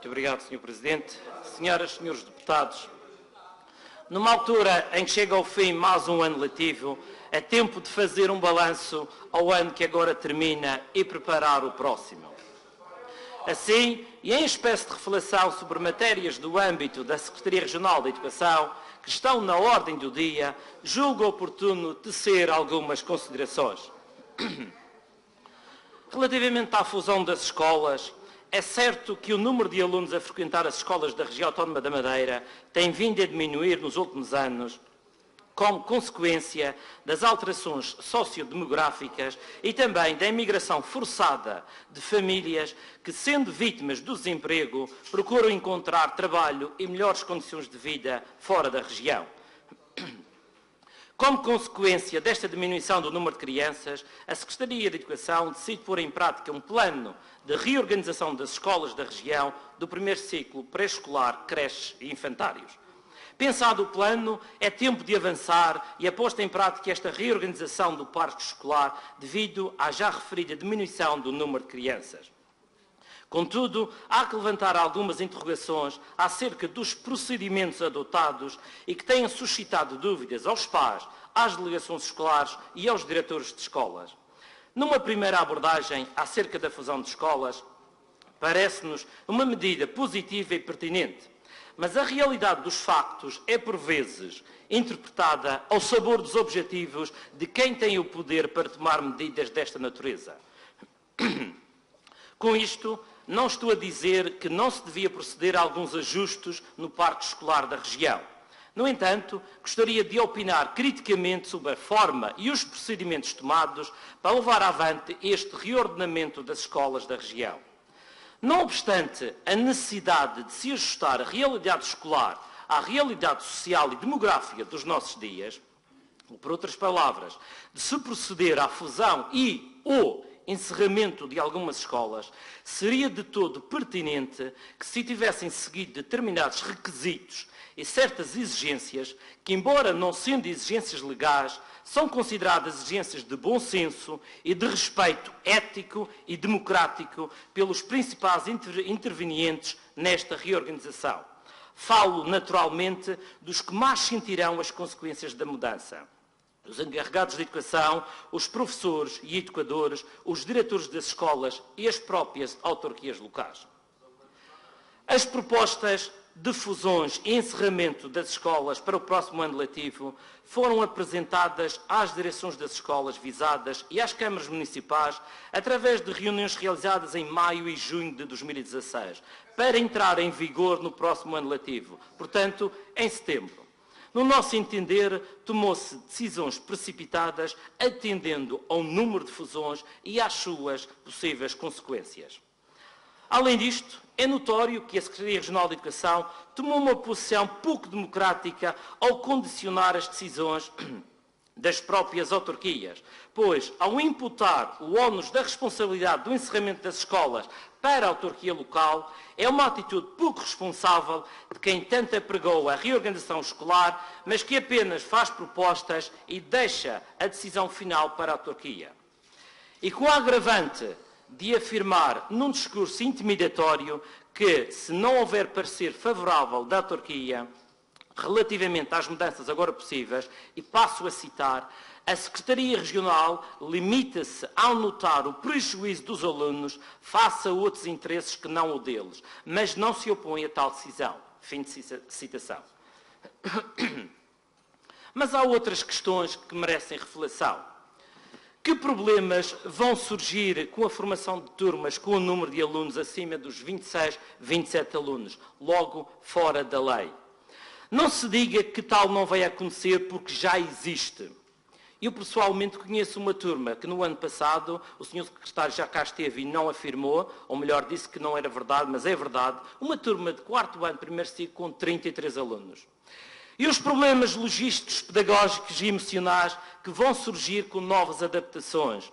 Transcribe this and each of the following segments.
Muito obrigado, Sr. Presidente. Senhoras e senhores deputados, numa altura em que chega ao fim mais um ano letivo, é tempo de fazer um balanço ao ano que agora termina e preparar o próximo. Assim, e em espécie de reflexão sobre matérias do âmbito da Secretaria Regional da Educação, que estão na ordem do dia, julgo oportuno tecer algumas considerações. Relativamente à fusão das escolas, é certo que o número de alunos a frequentar as escolas da região autónoma da Madeira tem vindo a diminuir nos últimos anos, como consequência das alterações sociodemográficas e também da imigração forçada de famílias que, sendo vítimas do desemprego, procuram encontrar trabalho e melhores condições de vida fora da região. Como consequência desta diminuição do número de crianças, a Secretaria de Educação decide pôr em prática um plano de reorganização das escolas da região do primeiro ciclo pré-escolar, creches e infantários. Pensado o plano, é tempo de avançar e a posta em prática esta reorganização do parque escolar devido à já referida diminuição do número de crianças. Contudo, há que levantar algumas interrogações acerca dos procedimentos adotados e que têm suscitado dúvidas aos pais, às delegações escolares e aos diretores de escolas. Numa primeira abordagem acerca da fusão de escolas, parece-nos uma medida positiva e pertinente. Mas a realidade dos factos é, por vezes, interpretada ao sabor dos objetivos de quem tem o poder para tomar medidas desta natureza. Com isto, não estou a dizer que não se devia proceder a alguns ajustes no parque escolar da região. No entanto, gostaria de opinar criticamente sobre a forma e os procedimentos tomados para levar avante este reordenamento das escolas da região. Não obstante a necessidade de se ajustar a realidade escolar à realidade social e demográfica dos nossos dias, ou, por outras palavras, de se proceder à fusão ou encerramento de algumas escolas, seria de todo pertinente que se tivessem seguido determinados requisitos e certas exigências que, embora não sendo exigências legais, são consideradas exigências de bom senso e de respeito ético e democrático pelos principais intervenientes nesta reorganização. Falo, naturalmente, dos que mais sentirão as consequências da mudança. Os encarregados de educação, os professores e educadores, os diretores das escolas e as próprias autarquias locais. As propostas de fusões e encerramento das escolas para o próximo ano letivo foram apresentadas às direções das escolas visadas e às câmaras municipais através de reuniões realizadas em maio e junho de 2016, para entrar em vigor no próximo ano letivo, portanto, em setembro. No nosso entender, tomou-se decisões precipitadas atendendo ao número de fusões e às suas possíveis consequências. Além disto, é notório que a Secretaria Regional de Educação tomou uma posição pouco democrática ao condicionar as decisões das próprias autarquias, pois, ao imputar o ónus da responsabilidade do encerramento das escolas para a autarquia local, é uma atitude pouco responsável de quem tanto apregou a reorganização escolar, mas que apenas faz propostas e deixa a decisão final para a autarquia. E com a agravante de afirmar num discurso intimidatório que, se não houver parecer favorável da autarquia relativamente às mudanças agora possíveis, e passo a citar, a Secretaria Regional limita-se a notar o prejuízo dos alunos face a outros interesses que não o deles, mas não se opõe a tal decisão. Fim de citação. Mas há outras questões que merecem reflexão. Que problemas vão surgir com a formação de turmas com o número de alunos acima dos 26, 27 alunos, logo fora da lei? Não se diga que tal não vai acontecer porque já existe. Eu pessoalmente conheço uma turma que no ano passado, o Sr. Secretário já cá esteve e não afirmou, ou melhor disse que não era verdade, mas é verdade, uma turma de 4º ano, primeiro ciclo, com 33 alunos. E os problemas logísticos, pedagógicos e emocionais que vão surgir com novas adaptações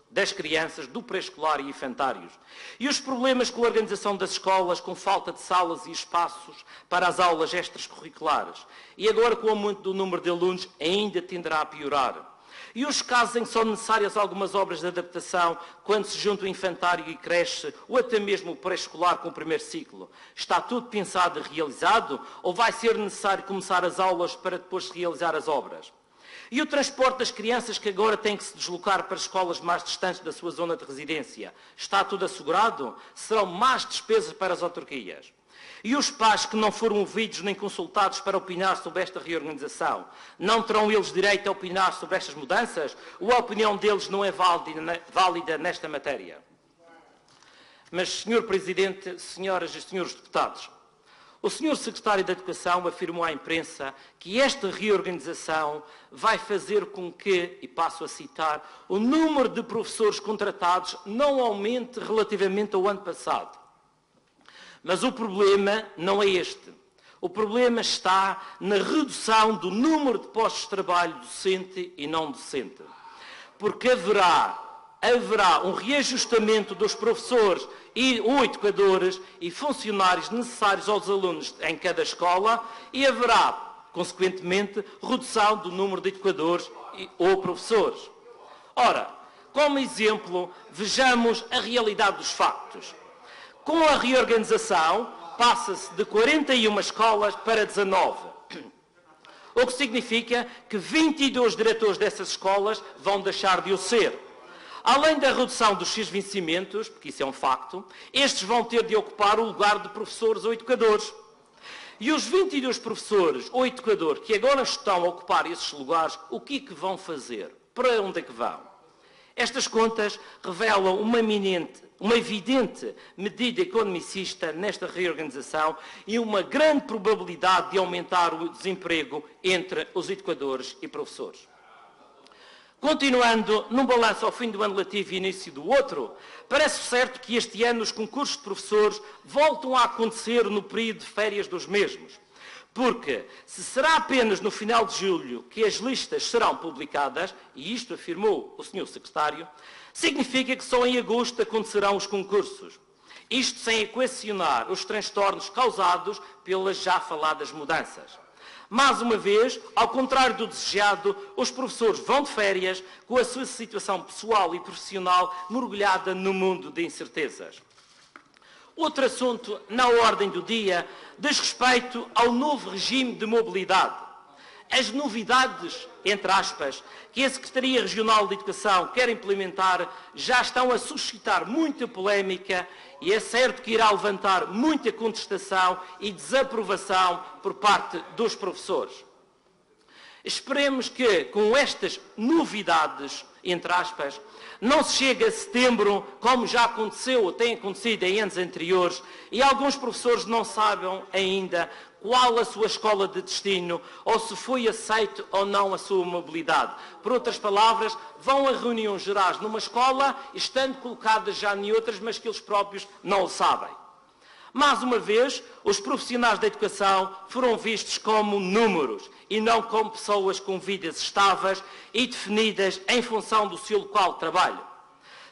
das crianças do pré-escolar e infantários. E os problemas com a organização das escolas, com falta de salas e espaços para as aulas extracurriculares. E agora, com o aumento do número de alunos, ainda tenderá a piorar. E os casos em que são necessárias algumas obras de adaptação, quando se junta o infantário e creche, ou até mesmo o pré-escolar com o primeiro ciclo, está tudo pensado e realizado, ou vai ser necessário começar as aulas para depois se realizar as obras? E o transporte das crianças que agora têm que se deslocar para escolas mais distantes da sua zona de residência, está tudo assegurado? Serão más despesas para as autarquias? E os pais que não foram ouvidos nem consultados para opinar sobre esta reorganização, não terão eles direito a opinar sobre estas mudanças? Ou a opinião deles não é válida nesta matéria? Mas, Sr. Presidente, senhoras e senhores deputados, o Sr. Secretário da Educação afirmou à imprensa que esta reorganização vai fazer com que, e passo a citar, o número de professores contratados não aumente relativamente ao ano passado. Mas o problema não é este. O problema está na redução do número de postos de trabalho docente e não docente. Porque haverá um reajustamento dos professores ou educadores e funcionários necessários aos alunos em cada escola e haverá, consequentemente, redução do número de educadores ou professores. Ora, como exemplo, vejamos a realidade dos factos. Com a reorganização, passa-se de 41 escolas para 19. O que significa que 22 diretores dessas escolas vão deixar de o ser. Além da redução dos seus vencimentos, porque isso é um facto, estes vão ter de ocupar o lugar de professores ou educadores. E os 22 professores ou educadores que agora estão a ocupar esses lugares, o que é que vão fazer? Para onde é que vão? Estas contas revelam uma evidente medida economicista nesta reorganização e uma grande probabilidade de aumentar o desemprego entre os educadores e professores. Continuando, num balanço ao fim do ano letivo e início do outro, parece certo que este ano os concursos de professores voltam a acontecer no período de férias dos mesmos. Porque, se será apenas no final de julho que as listas serão publicadas, e isto afirmou o Sr. Secretário, significa que só em agosto acontecerão os concursos. Isto sem equacionar os transtornos causados pelas já faladas mudanças. Mais uma vez, ao contrário do desejado, os professores vão de férias com a sua situação pessoal e profissional mergulhada no mundo de incertezas. Outro assunto na ordem do dia diz respeito ao novo regime de mobilidade. As novidades, entre aspas, que a Secretaria Regional de Educação quer implementar já estão a suscitar muita polémica e é certo que irá levantar muita contestação e desaprovação por parte dos professores. Esperemos que, com estas novidades, entre aspas, não se chegue a setembro, como já aconteceu ou tem acontecido em anos anteriores, e alguns professores não sabem ainda qual a sua escola de destino, ou se foi aceito ou não a sua mobilidade. Por outras palavras, vão a reuniões gerais numa escola, estando colocadas já em outras, mas que eles próprios não o sabem. Mais uma vez, os profissionais da educação foram vistos como números e não como pessoas com vidas estáveis e definidas em função do seu local de trabalho.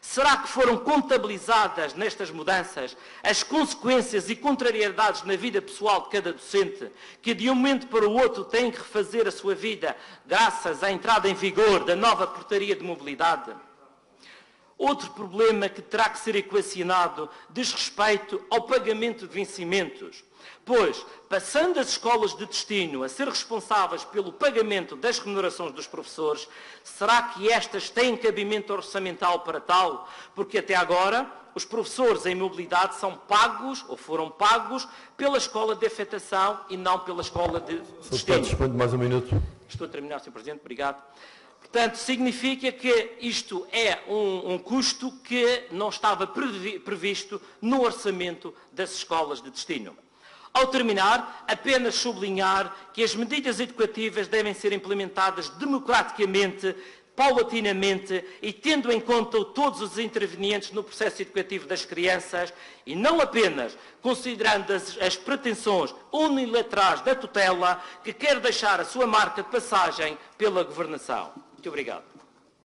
Será que foram contabilizadas nestas mudanças as consequências e contrariedades na vida pessoal de cada docente, que de um momento para o outro tem que refazer a sua vida graças à entrada em vigor da nova portaria de mobilidade? Outro problema que terá que ser equacionado diz respeito ao pagamento de vencimentos, pois, passando as escolas de destino a ser responsáveis pelo pagamento das remunerações dos professores, será que estas têm cabimento orçamental para tal? Porque até agora os professores em mobilidade são pagos, ou foram pagos, pela escola de afetação e não pela escola de destino. Responde mais um minuto. Estou a terminar, Sr. Presidente. Obrigado. Portanto, significa que isto é um custo que não estava previsto no orçamento das escolas de destino. Ao terminar, apenas sublinhar que as medidas educativas devem ser implementadas democraticamente, paulatinamente e tendo em conta todos os intervenientes no processo educativo das crianças e não apenas considerando as pretensões unilaterais da tutela que quer deixar a sua marca de passagem pela governação. Muito obrigado.